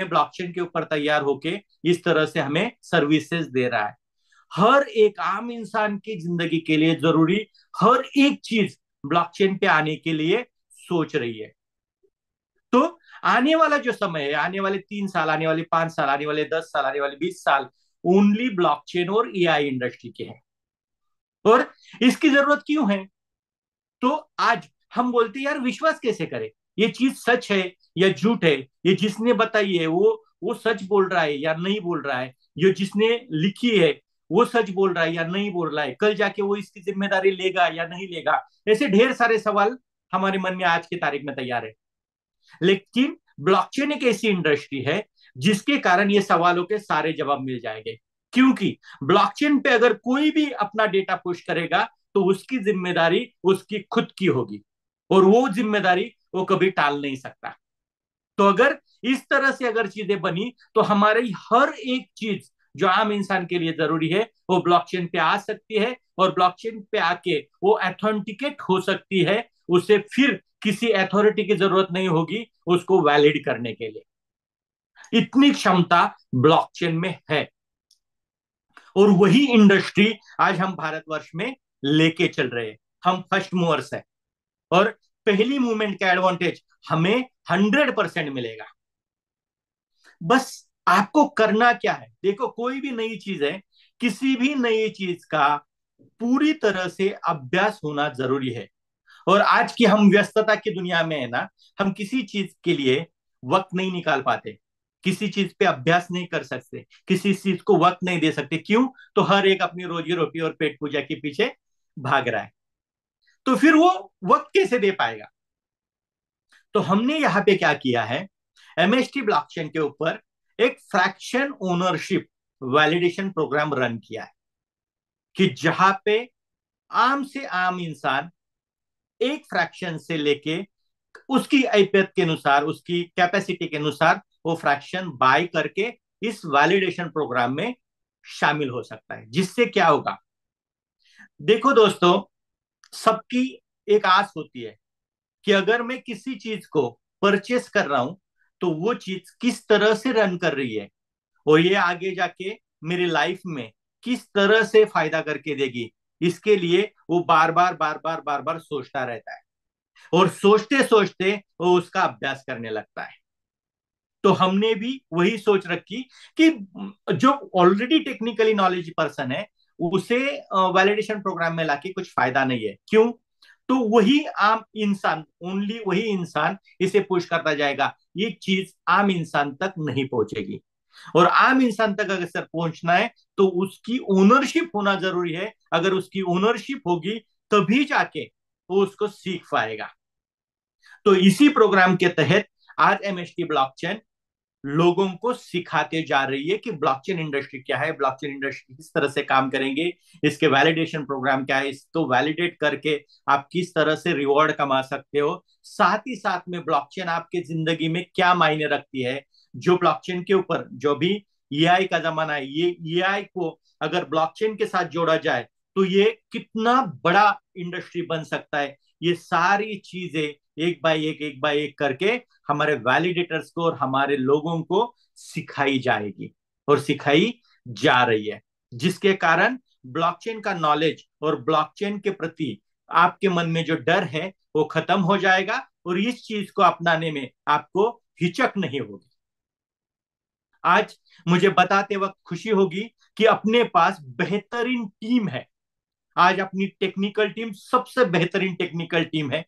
Blockchain के ऊपर तैयार होके इस तरह से हमें सर्विसेज दे रहा है। हर एक आम इंसान की जिंदगी के लिए जरूरी हर एक चीज ब्लॉकचेन पे आने के लिए सोच रही है। तो आने वाला जो समय है, आने वाले 3 साल, आने वाले 5 साल, आने वाले 10 साल, आने वाले 20 साल ओनली ब्लॉकचेन और एआई इंडस्ट्री के हैं। और इसकी जरूरत क्यों है? तो आज हम बोलते हैं यार विश्वास कैसे करें, ये चीज सच है या झूठ है, ये जिसने बताई है वो सच बोल रहा है या नहीं बोल रहा है, ये जिसने लिखी है वो सच बोल रहा है या नहीं बोल रहा है, कल जाके वो इसकी जिम्मेदारी लेगा या नहीं लेगा। ऐसे ढेर सारे सवाल हमारे मन में आज की तारीख में तैयार है। लेकिन ब्लॉकचेन एक ऐसी इंडस्ट्री है जिसके कारण ये सवालों के सारे जवाब मिल जाएंगे। क्योंकि ब्लॉकचेन पे अगर कोई भी अपना डेटा पुश करेगा तो उसकी जिम्मेदारी उसकी खुद की होगी, और वो जिम्मेदारी वो कभी टाल नहीं सकता। तो अगर इस तरह से अगर चीजें बनी तो हमारी हर एक चीज जो आम इंसान के लिए जरूरी है वो ब्लॉकचेन पे आ सकती है, और ब्लॉकचेन पे आके वो ऑथेंटिकेट हो सकती है। उसे फिर किसी अथॉरिटी की जरूरत नहीं होगी उसको वैलिड करने के लिए। इतनी क्षमता ब्लॉकचेन में है, और वही इंडस्ट्री आज हम भारतवर्ष में लेके चल रहे हैं। हम फर्स्ट मूवर्स है, और पहली मूवमेंट का एडवांटेज हमें 100% मिलेगा। बस आपको करना क्या है, देखो कोई भी नई चीज है, किसी भी नई चीज का पूरी तरह से अभ्यास होना जरूरी है। और आज की हम व्यस्तता की दुनिया में है ना, हम किसी चीज के लिए वक्त नहीं निकाल पाते, किसी चीज पे अभ्यास नहीं कर सकते, किसी चीज को वक्त नहीं दे सकते। क्यों? तो हर एक अपनी रोजी रोटी और पेट पूजा के पीछे भाग रहा है। तो फिर वो वक्त कैसे दे पाएगा? तो हमने यहाँ पे क्या किया है, एमएसटी ब्लॉकचेन के ऊपर एक fraction ownership validation program run किया है, कि जहां पे आम से आम इंसान एक फ्रैक्शन से लेके उसकी आईपीएत के अनुसार, उसकी कैपेसिटी के अनुसार वो फ्रैक्शन बाय करके इस वैलिडेशन प्रोग्राम में शामिल हो सकता है। जिससे क्या होगा, देखो दोस्तों, सबकी एक आस होती है कि अगर मैं किसी चीज को परचेस कर रहा हूं तो वो चीज किस तरह से रन कर रही है, और ये आगे जाके मेरी लाइफ में किस तरह से फायदा करके देगी। इसके लिए वो बार बार सोचता रहता है, और सोचते सोचते वो उसका अभ्यास करने लगता है। तो हमने भी वही सोच रखी कि जो ऑलरेडी टेक्निकली नॉलेज पर्सन है उसे वैलिडेशन प्रोग्राम में लाके कुछ फायदा नहीं है। क्यों? तो वही आम इंसान, ओनली वही इंसान इसे पुश करता जाएगा, ये चीज आम इंसान तक नहीं पहुंचेगी। और आम इंसान तक अगर सर पहुंचना है तो उसकी ओनरशिप होना जरूरी है। अगर उसकी ओनरशिप होगी तभी जाके वो उसको सीख पाएगा। तो इसी प्रोग्राम के तहत आज एमएसटी ब्लॉकचेन लोगों को सिखाते जा रही है कि ब्लॉकचेन इंडस्ट्री क्या है, ब्लॉकचेन इंडस्ट्री किस तरह से काम करेंगे, इसके वैलिडेशन प्रोग्राम क्या है, इसको वैलिडेट करके आप किस तरह से रिवॉर्ड कमा सकते हो। साथ ही साथ में ब्लॉकचेन आपके जिंदगी में क्या मायने रखती है। जो ब्लॉकचेन के ऊपर जो भी एआई का जमाना है, ये एआई को अगर ब्लॉकचेन के साथ जोड़ा जाए तो ये कितना बड़ा इंडस्ट्री बन सकता है। ये सारी चीजें एक बाय एक करके हमारे वैलिडेटर्स को और हमारे लोगों को सिखाई जाएगी, और सिखाई जा रही है। जिसके कारण ब्लॉकचेन का नॉलेज और ब्लॉकचेन के प्रति आपके मन में जो डर है वो खत्म हो जाएगा, और इस चीज को अपनाने में आपको हिचक नहीं होगी। आज मुझे बताते वक्त खुशी होगी कि अपने पास बेहतरीन टीम है। आज अपनी टेक्निकल टीम सबसे बेहतरीन टेक्निकल टीम है।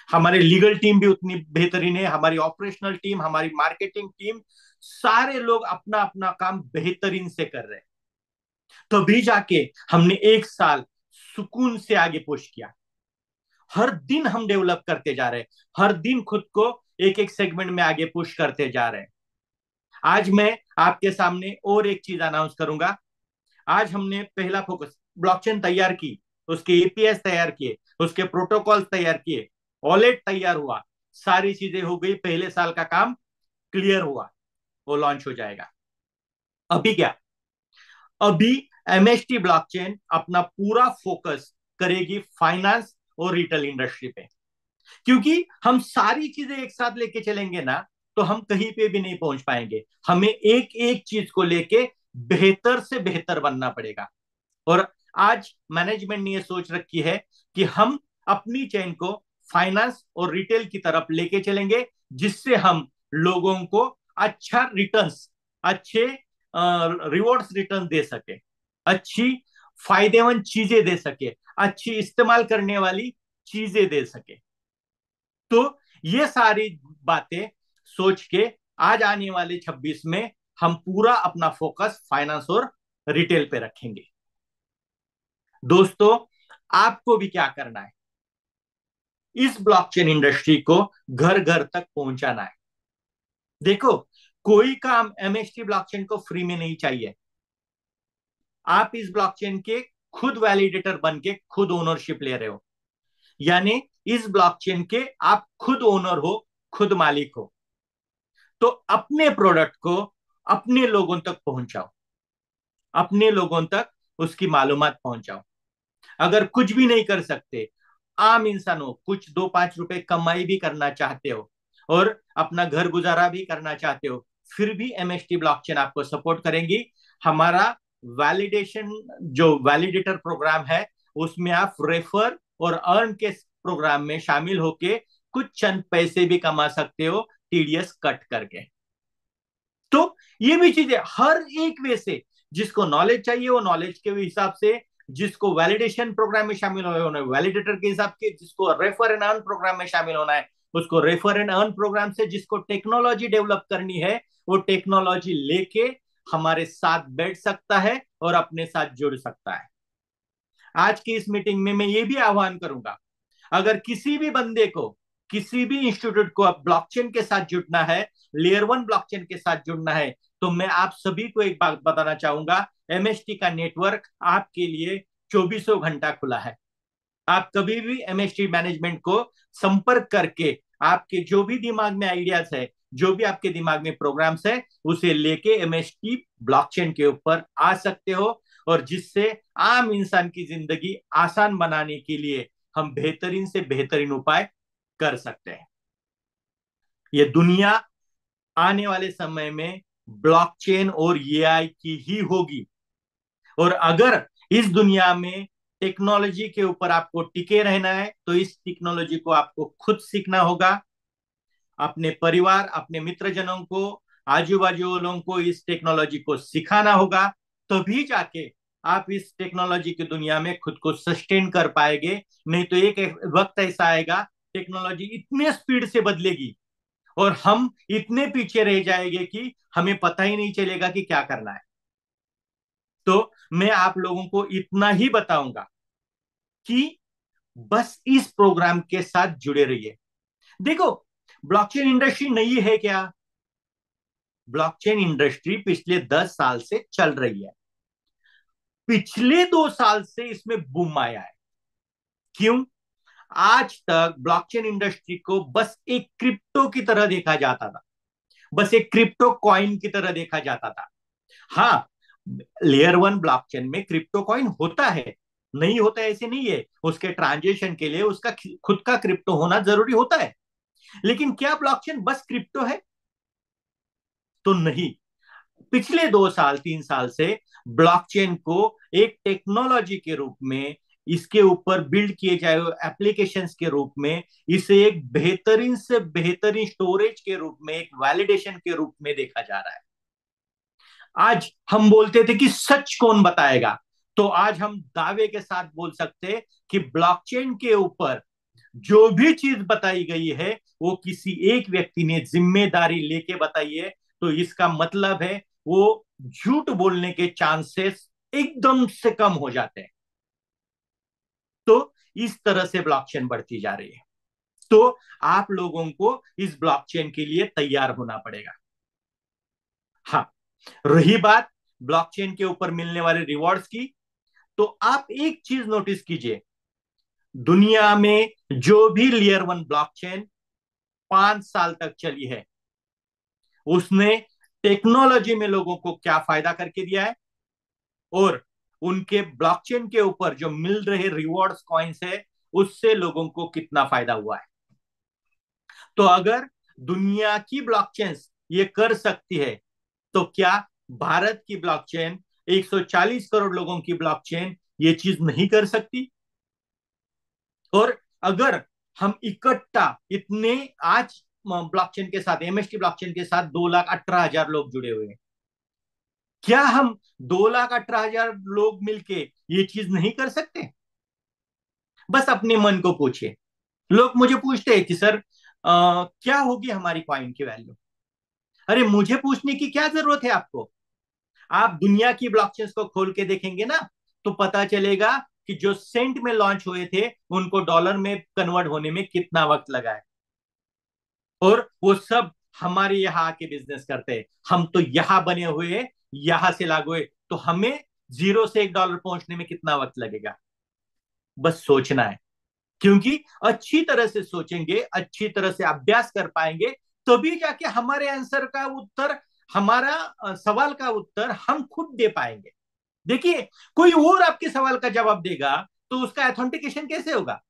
हमारे लीगल टीम भी उतनी बेहतरीन है, हमारी ऑपरेशनल टीम, हमारी मार्केटिंग टीम, सारे लोग अपना अपना काम बेहतरीन से कर रहे हैं। तभी जाके हमने एक साल सुकून से आगे पुश किया। हर दिन हम डेवलप करते जा रहे हैं, हर दिन खुद को एक एक सेगमेंट में आगे पुश करते जा रहे हैं। आज मैं आपके सामने और एक चीज अनाउंस करूंगा। आज हमने पहला फोकस ब्लॉकचेन तैयार की, उसके एपीएस तैयार किए, उसके प्रोटोकॉल तैयार किए, वॉलेट तैयार हुआ, सारी चीजें हो गई, पहले साल का काम क्लियर हुआ, वो लॉन्च हो जाएगा। अभी क्या, अभी एमएसटी ब्लॉकचेन अपना पूरा फोकस करेगी फाइनेंस और रिटेल इंडस्ट्री पे। क्योंकि हम सारी चीजें एक साथ लेके चलेंगे ना, तो हम कहीं पे भी नहीं पहुंच पाएंगे। हमें एक एक चीज को लेके बेहतर से बेहतर बनना पड़ेगा। और आज मैनेजमेंट ने यह सोच रखी है कि हम अपनी चेन को फाइनेंस और रिटेल की तरफ लेके चलेंगे, जिससे हम लोगों को अच्छा रिटर्न्स, अच्छे रिवॉर्ड्स रिटर्न दे सके, अच्छी फायदेमंद चीजें दे सके, अच्छी इस्तेमाल करने वाली चीजें दे सके। तो ये सारी बातें सोच के आज आने वाले 26 में हम पूरा अपना फोकस फाइनेंस और रिटेल पे रखेंगे। दोस्तों, आपको भी क्या करना है, इस ब्लॉकचेन इंडस्ट्री को घर घर तक पहुंचाना है। देखो, कोई काम एमएसटी ब्लॉकचेन को फ्री में नहीं चाहिए। आप इस ब्लॉकचेन के खुद वैलिडेटर बन के खुद ओनरशिप ले रहे हो, यानी इस ब्लॉकचेन के आप खुद ओनर हो, खुद मालिक हो। तो अपने प्रोडक्ट को अपने लोगों तक पहुंचाओ, अपने लोगों तक उसकी मालूमात पहुंचाओ। अगर कुछ भी नहीं कर सकते, आम इंसान हो, कुछ 2-5 रुपए कमाई भी करना चाहते हो और अपना घर गुजारा भी करना चाहते हो, फिर भी एमएसटी ब्लॉकचेन आपको सपोर्ट करेंगी। हमारा वैलिडेशन जो वैलिडेटर प्रोग्राम है, उसमें आप रेफर और अर्न के प्रोग्राम में शामिल होके कुछ चंद पैसे भी कमा सकते हो, टीडीएस कट करके। तो ये भी चीजें हर एक वे से, जिसको नॉलेज चाहिए वो नॉलेज के हिसाब से, जिसको वैलिडेशन प्रोग्राम में शामिल होना है वैलिडेटर के हिसाब से, जिसको रेफर एंड अर्न प्रोग्राम में शामिल होना है उसको रेफर एंड अर्न प्रोग्राम से, जिसको टेक्नोलॉजी डेवलप करनी है वो टेक्नोलॉजी लेके हमारे साथ बैठ सकता है और अपने साथ जुड़ सकता है। आज की इस मीटिंग में मैं ये भी आह्वान करूंगा, अगर किसी भी बंदे को, किसी भी इंस्टीट्यूट को अब ब्लॉकचेन के साथ जुड़ना है, लेयर 1 ब्लॉकचेन के साथ जुड़ना है, तो मैं आप सभी को एक बात बताना चाहूंगा, एमएसटी का नेटवर्क आपके लिए 24 घंटा खुला है। आप कभी भी एमएसटी मैनेजमेंट को संपर्क करके आपके जो भी दिमाग में आइडियाज है, जो भी आपके दिमाग में प्रोग्राम्स है, उसे लेके एमएसटी ब्लॉकचेन के ऊपर आ सकते हो, और जिससे आम इंसान की जिंदगी आसान बनाने के लिए हम बेहतरीन से बेहतरीन उपाय कर सकते हैं। ये दुनिया आने वाले समय में ब्लॉकचेन और एआई की ही होगी। और अगर इस दुनिया में टेक्नोलॉजी के ऊपर आपको टिके रहना है, तो इस टेक्नोलॉजी को आपको खुद सीखना होगा, अपने परिवार, अपने मित्रजनों को, आजू बाजू वालों को इस टेक्नोलॉजी को सिखाना होगा। तभी जाके आप इस टेक्नोलॉजी की दुनिया में खुद को सस्टेन कर पाएंगे। नहीं तो एक वक्त ऐसा आएगा, टेक्नोलॉजी इतने स्पीड से बदलेगी और हम इतने पीछे रह जाएंगे कि हमें पता ही नहीं चलेगा कि क्या करना है। तो मैं आप लोगों को इतना ही बताऊंगा कि बस इस प्रोग्राम के साथ जुड़े रहिए। देखो, ब्लॉकचेन इंडस्ट्री नई है क्या? ब्लॉकचेन इंडस्ट्री पिछले 10 साल से चल रही है। पिछले 2 साल से इसमें बूम आया है। क्यों? आज तक ब्लॉकचेन इंडस्ट्री को बस एक क्रिप्टो की तरह देखा जाता था, बस एक क्रिप्टो कॉइन की तरह देखा जाता था। हाँ, लेयर 1 ब्लॉकचेन में क्रिप्टो कॉइन होता है, नहीं होता ऐसे नहीं है, उसके ट्रांजेक्शन के लिए उसका खुद का क्रिप्टो होना जरूरी होता है। लेकिन क्या ब्लॉकचेन बस क्रिप्टो है? तो नहीं। पिछले 2-3 साल से ब्लॉकचेन को एक टेक्नोलॉजी के रूप में, इसके ऊपर बिल्ड किए जाए एप्लीकेशंस के रूप में, इसे एक बेहतरीन से बेहतरीन स्टोरेज के रूप में, एक वैलिडेशन के रूप में देखा जा रहा है। आज हम बोलते थे कि सच कौन बताएगा, तो आज हम दावे के साथ बोल सकते हैं कि ब्लॉकचेन के ऊपर जो भी चीज बताई गई है वो किसी एक व्यक्ति ने जिम्मेदारी लेके बताई है। तो इसका मतलब है वो झूठ बोलने के चांसेस एकदम से कम हो जाते हैं। तो इस तरह से ब्लॉकचेन बढ़ती जा रही है। तो आप लोगों को इस ब्लॉकचेन के लिए तैयार होना पड़ेगा। हाँ, रही बात ब्लॉकचेन के ऊपर मिलने वाले रिवॉर्ड्स की, तो आप एक चीज नोटिस कीजिए, दुनिया में जो भी लेयर 1 ब्लॉकचेन 5 साल तक चली है, उसने टेक्नोलॉजी में लोगों को क्या फायदा करके दिया है, और उनके ब्लॉकचेन के ऊपर जो मिल रहे रिवॉर्ड्स कॉइन्स है, उससे लोगों को कितना फायदा हुआ है। तो अगर दुनिया की ब्लॉकचेन ये कर सकती है, तो क्या भारत की ब्लॉकचेन, 140 करोड़ लोगों की ब्लॉकचेन ये चीज नहीं कर सकती? और अगर हम इकट्ठा इतने आज ब्लॉकचेन के साथ, एमएसटी ब्लॉकचेन के साथ 2,18,000 लोग जुड़े हुए हैं, क्या हम 2,18,000 लोग मिलके ये चीज नहीं कर सकते? बस अपने मन को पूछिए। लोग मुझे पूछते हैं कि सर क्या होगी हमारी कॉइन की वैल्यू? अरे मुझे पूछने की क्या जरूरत है आपको? आप दुनिया की ब्लॉकचेन को खोल के देखेंगे ना, तो पता चलेगा कि जो सेंट में लॉन्च हुए थे उनको डॉलर में कन्वर्ट होने में कितना वक्त लगा है। और वो सब हमारे यहाँ आके बिजनेस करते हैं। हम तो यहाँ बने हुए, यहां से लागू हुए, तो हमें जीरो से $1 पहुंचने में कितना वक्त लगेगा? बस सोचना है। क्योंकि अच्छी तरह से सोचेंगे, अच्छी तरह से अभ्यास कर पाएंगे, तभी जाके हमारे आंसर का उत्तर, हमारा सवाल का उत्तर हम खुद दे पाएंगे। देखिए, कोई और आपके सवाल का जवाब देगा तो उसका एथेंटिकेशन कैसे होगा?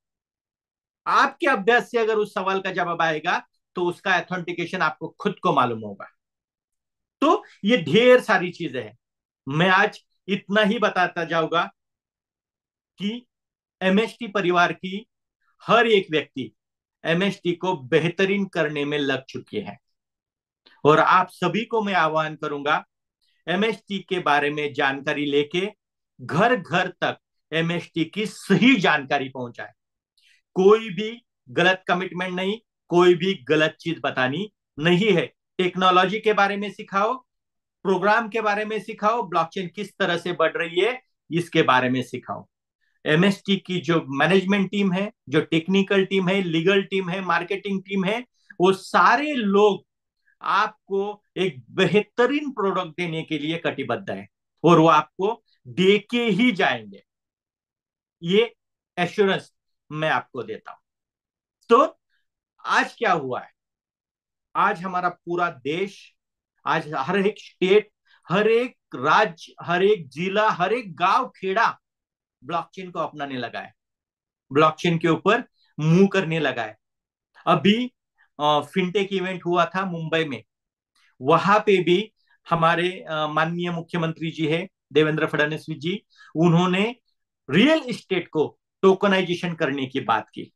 आपके अभ्यास से अगर उस सवाल का जवाब आएगा तो उसका एथेंटिकेशन आपको खुद को मालूम होगा। तो ये ढेर सारी चीजें हैं। मैं आज इतना ही बताता जाऊंगा कि एमएसटी परिवार की हर एक व्यक्ति एमएसटी को बेहतरीन करने में लग चुके हैं। और आप सभी को मैं आह्वान करूंगा, एमएसटी के बारे में जानकारी लेके घर घर तक एमएसटी की सही जानकारी पहुंचाए। कोई भी गलत कमिटमेंट नहीं, कोई भी गलत चीज बतानी नहीं है। टेक्नोलॉजी के बारे में सिखाओ, प्रोग्राम के बारे में सिखाओ, ब्लॉकचेन किस तरह से बढ़ रही है इसके बारे में सिखाओ। एमएसटी की जो मैनेजमेंट टीम है, जो टेक्निकल टीम है, लीगल टीम है, मार्केटिंग टीम है, वो सारे लोग आपको एक बेहतरीन प्रोडक्ट देने के लिए कटिबद्ध है, और वो आपको दे के ही जाएंगे। ये एश्योरेंस मैं आपको देता हूं। तो आज क्या हुआ है? आज हमारा पूरा देश, आज हर एक स्टेट, हर एक राज्य, हर एक जिला, हर एक गांव खेड़ा ब्लॉकचेन को अपनाने लगा है, ब्लॉकचेन के ऊपर मूव करने लगा है। अभी फिनटेक इवेंट हुआ था मुंबई में, वहां पे भी हमारे माननीय मुख्यमंत्री जी है देवेंद्र फडणवीस जी, उन्होंने रियल एस्टेट को टोकनाइजेशन करने की बात की।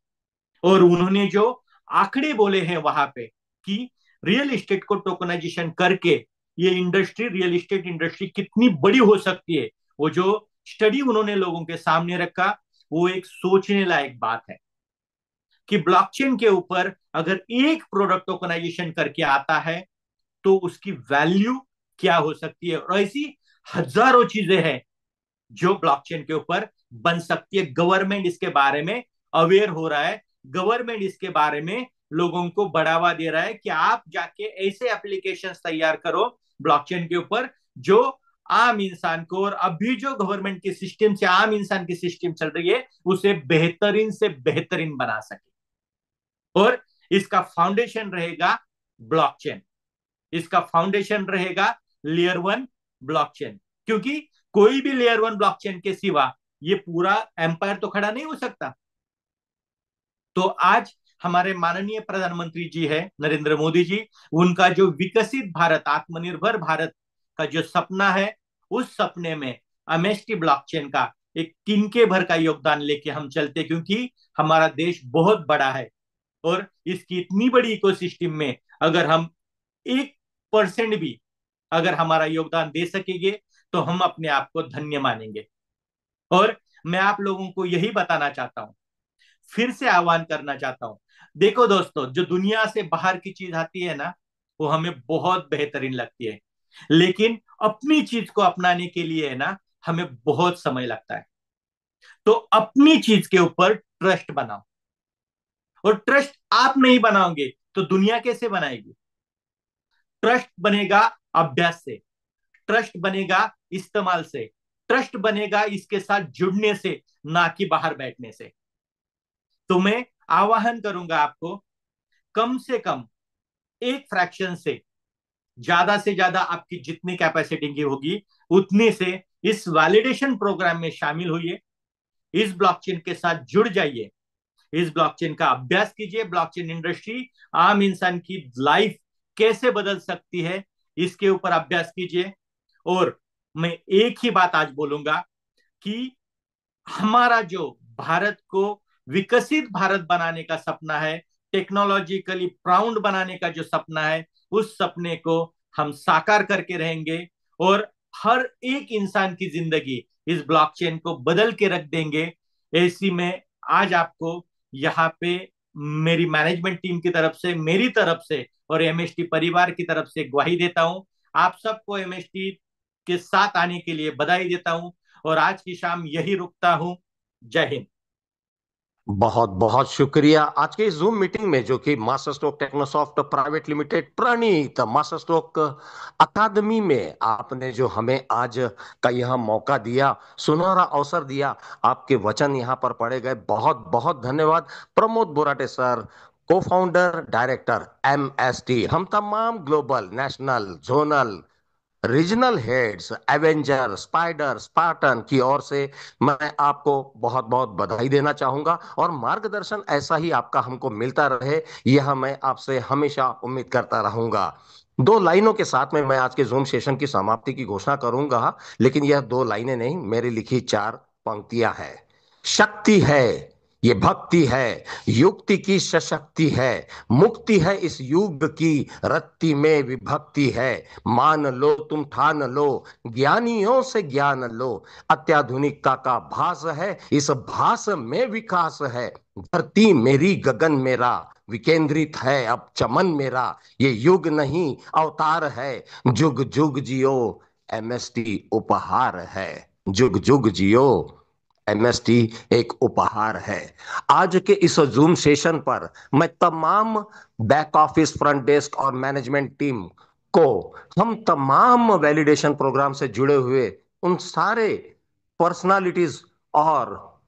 और उन्होंने जो आंकड़े बोले हैं वहां पे कि रियल एस्टेट को टोकनाइजेशन करके ये इंडस्ट्री, रियल एस्टेट इंडस्ट्री कितनी बड़ी हो सकती है, वो जो स्टडी उन्होंने लोगों के सामने रखा, वो एक सोचने लायक बात है कि ब्लॉकचेन के ऊपर अगर एक प्रोडक्ट टोकनाइजेशन करके आता है तो उसकी वैल्यू क्या हो सकती है। और ऐसी हजारों चीजें हैं जो ब्लॉकचेन के ऊपर बन सकती है। गवर्नमेंट इसके बारे में अवेयर हो रहा है, गवर्नमेंट इसके बारे में लोगों को बढ़ावा दे रहा है कि आप जाके ऐसे एप्लीकेशंस तैयार करो ब्लॉकचेन के ऊपर जो आम इंसान को, और अभी जो गवर्नमेंट की सिस्टम से आम इंसान की सिस्टम चल रही है उसे बेहतरीन से बेहतरीन बना सके। और इसका फाउंडेशन रहेगा ब्लॉकचेन, इसका फाउंडेशन रहेगा लेयर 1 ब्लॉकचेन। क्योंकि कोई भी लेयर 1 ब्लॉकचेन के सिवा ये पूरा एम्पायर तो खड़ा नहीं हो सकता। तो आज हमारे माननीय प्रधानमंत्री जी है नरेंद्र मोदी जी, उनका जो विकसित भारत, आत्मनिर्भर भारत का जो सपना है, उस सपने में एमएसटी ब्लॉकचेन का एक तिनके भर का योगदान लेके हम चलते, क्योंकि हमारा देश बहुत बड़ा है। और इसकी इतनी बड़ी इकोसिस्टम में अगर हम 1% भी अगर हमारा योगदान दे सकेंगे तो हम अपने आप को धन्य मानेंगे। और मैं आप लोगों को यही बताना चाहता हूं, फिर से आह्वान करना चाहता हूं। देखो दोस्तों, जो दुनिया से बाहर की चीज आती है ना, वो हमें बहुत बेहतरीन लगती है, लेकिन अपनी चीज को अपनाने के लिए है ना, हमें बहुत समय लगता है। तो अपनी चीज के ऊपर ट्रस्ट बनाओ, और ट्रस्ट आप नहीं बनाओगे तो दुनिया कैसे बनाएगी? ट्रस्ट बनेगा अभ्यास से, ट्रस्ट बनेगा इस्तेमाल से, ट्रस्ट बनेगा इसके साथ जुड़ने से, ना कि बाहर बैठने से। तो मैं आह्वान करूंगा आपको, कम से कम एक फ्रैक्शन से ज्यादा आपकी जितनी कैपेसिटी की होगी उतने से इस वैलिडेशन प्रोग्राम में शामिल होइए, इस ब्लॉकचेन के साथ जुड़ जाइए, इस ब्लॉकचेन का अभ्यास कीजिए। ब्लॉकचेन इंडस्ट्री, आम इंसान की लाइफ कैसे बदल सकती है, इसके ऊपर अभ्यास कीजिए। और मैं एक ही बात आज बोलूंगा कि हमारा जो भारत को विकसित भारत बनाने का सपना है, टेक्नोलॉजिकली प्राउड बनाने का जो सपना है, उस सपने को हम साकार करके रहेंगे। और हर एक इंसान की जिंदगी इस ब्लॉकचेन को बदल के रख देंगे। ऐसी में आज आपको यहाँ पे मेरी मैनेजमेंट टीम की तरफ से, मेरी तरफ से और एमएसटी परिवार की तरफ से ग्वाही देता हूं। आप सबको एमएसटी के साथ आने के लिए बधाई देता हूं और आज की शाम यही रुकता हूं। जय हिंद। बहुत बहुत शुक्रिया। आज के इस जूम मीटिंग में जो कि मास्टर स्ट्रोक टेक्नोसॉफ्ट प्राइवेट लिमिटेड प्रणीत मास्टर स्ट्रोक अकादमी में आपने जो हमें आज का यह मौका दिया, सुनहरा अवसर दिया, आपके वचन यहाँ पर पढ़े गए, बहुत बहुत धन्यवाद। प्रमोद बोराटे सर, को फाउंडर डायरेक्टर एमएसटी, हम तमाम global, national, zonal, regional heads, Avenger, spider, Spartan की ओर से मैं आपको बहुत बहुत बधाई देना चाहूंगा और मार्गदर्शन ऐसा ही आपका हमको मिलता रहे, यह मैं आपसे हमेशा उम्मीद करता रहूंगा। दो लाइनों के साथ में मैं आज के जूम सेशन की समाप्ति की घोषणा करूंगा, लेकिन यह दो लाइनें नहीं, मेरी लिखी चार पंक्तियां हैं। शक्ति है, ये भक्ति है, युक्ति की सशक्ति है, मुक्ति है इस युग की, रत्ती में विभक्ति है। मान लो तुम ठान लो, ज्ञानियों से ज्ञान लो, अत्याधुनिकता का भास है, इस भास में विकास है। धरती मेरी गगन मेरा, विकेंद्रित है अब चमन मेरा, ये युग नहीं अवतार है, जुग जुग जियो एमएसटी उपहार है। जुग जुग जियो एमएसटी एक उपहार है। आज के इस जूम सेशन पर मैं तमाम बैक ऑफिस, फ्रंट डेस्क और मैनेजमेंट टीम को, हम तमाम वैलिडेशन प्रोग्राम से जुड़े हुए उन सारे पर्सनालिटीज और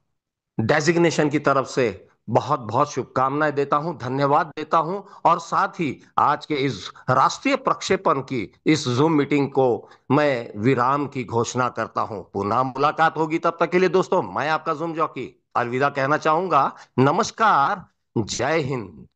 डेजिग्नेशन की तरफ से बहुत बहुत शुभकामनाएं देता हूं, धन्यवाद देता हूं। और साथ ही आज के इस राष्ट्रीय प्रक्षेपण की इस जूम मीटिंग को मैं विराम की घोषणा करता हूं। पुनः मुलाकात होगी, तब तक के लिए दोस्तों मैं आपका जूम जॉकी अलविदा कहना चाहूंगा। नमस्कार, जय हिंद।